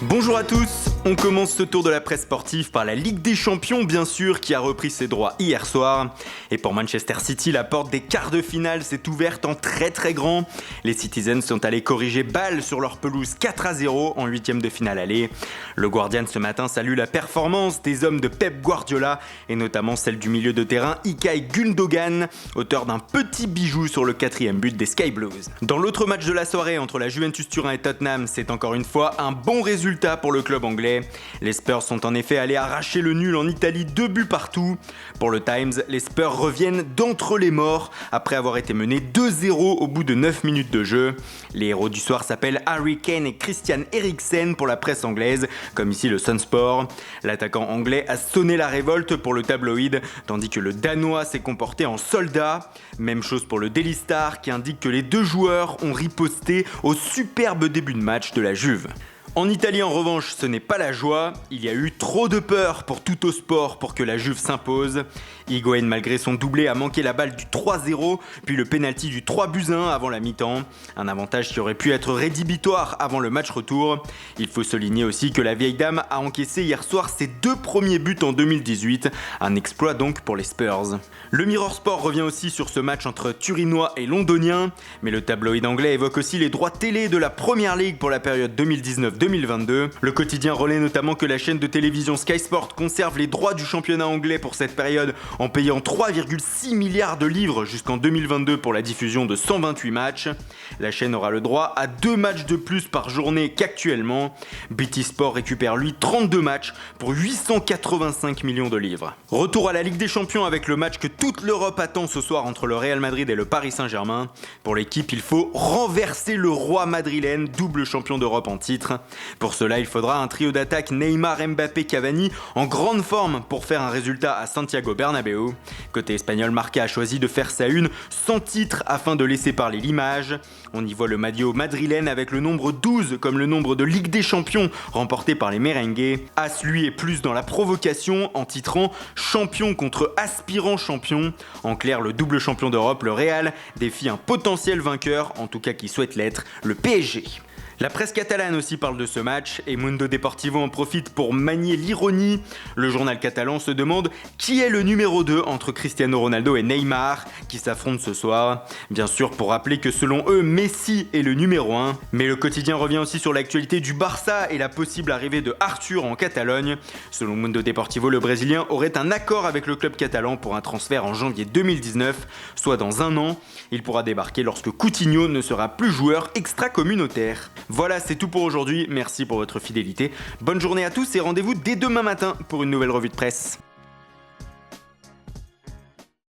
Bonjour à tous, on commence ce tour de la presse sportive par la Ligue des Champions bien sûr qui a repris ses droits hier soir. Et pour Manchester City, la porte des quarts de finale s'est ouverte en très grand. Les Citizens sont allés corriger Bâle sur leur pelouse 4-0 en huitième de finale aller. Le Guardian ce matin salue la performance des hommes de Pep Guardiola et notamment celle du milieu de terrain Ilkay Gundogan, auteur d'un petit bijou sur le quatrième but des Sky Blues. Dans l'autre match de la soirée entre la Juventus Turin et Tottenham, c'est encore une fois un bon résultat pour le club anglais. Les Spurs sont en effet allés arracher le nul en Italie, 2 buts partout. Pour le Times, les Spurs reviennent d'entre les morts après avoir été menés 2-0 au bout de 9 minutes de jeu. Les héros du soir s'appellent Harry Kane et Christian Eriksen pour la presse anglaise, comme ici le Sunsport. L'attaquant anglais a sonné la révolte pour le tabloïd, tandis que le Danois s'est comporté en soldat. Même chose pour le Daily Star qui indique que les deux joueurs ont riposté au superbe début de match de la Juve. En Italie en revanche, ce n'est pas la joie, il y a eu trop de peur pour Tuttosport pour que la Juve s'impose. Higuaín malgré son doublé a manqué la balle du 3-0, puis le pénalty du 3-1 avant la mi-temps. Un avantage qui aurait pu être rédhibitoire avant le match retour. Il faut souligner aussi que la vieille dame a encaissé hier soir ses 2 premiers buts en 2018, un exploit donc pour les Spurs. Le Mirror Sport revient aussi sur ce match entre Turinois et Londoniens, mais le tabloïd anglais évoque aussi les droits télé de la Premier League pour la période 2019-2022. Le quotidien relaie notamment que la chaîne de télévision Sky Sport conserve les droits du championnat anglais pour cette période en payant 3,6 milliards de livres jusqu'en 2022 pour la diffusion de 128 matchs. La chaîne aura le droit à 2 matchs de plus par journée qu'actuellement. BT Sport récupère lui 32 matchs pour 885 millions de livres. Retour à la Ligue des Champions avec le match que toute l'Europe attend ce soir entre le Real Madrid et le Paris Saint-Germain. Pour l'équipe, il faut renverser le roi madrilène, double champion d'Europe en titre. Pour cela, il faudra un trio d'attaque Neymar, Mbappé, Cavani en grande forme pour faire un résultat à Santiago Bernabéu. Côté espagnol, Marca a choisi de faire sa une sans titre afin de laisser parler l'image. On y voit le maillot madrilène avec le nombre 12 comme le nombre de Ligue des Champions remporté par les merengues. As lui est plus dans la provocation en titrant champion contre aspirant champion. En clair, le double champion d'Europe, le Real, défie un potentiel vainqueur, en tout cas qui souhaite l'être, le PSG. La presse catalane aussi parle de ce match et Mundo Deportivo en profite pour manier l'ironie. Le journal catalan se demande qui est le numéro 2 entre Cristiano Ronaldo et Neymar qui s'affrontent ce soir. Bien sûr pour rappeler que selon eux, Messi est le numéro 1. Mais le quotidien revient aussi sur l'actualité du Barça et la possible arrivée de Arthur en Catalogne. Selon Mundo Deportivo, le Brésilien aurait un accord avec le club catalan pour un transfert en janvier 2019, soit dans un an. Il pourra débarquer lorsque Coutinho ne sera plus joueur extra-communautaire. Voilà, c'est tout pour aujourd'hui. Merci pour votre fidélité. Bonne journée à tous et rendez-vous dès demain matin pour une nouvelle revue de presse.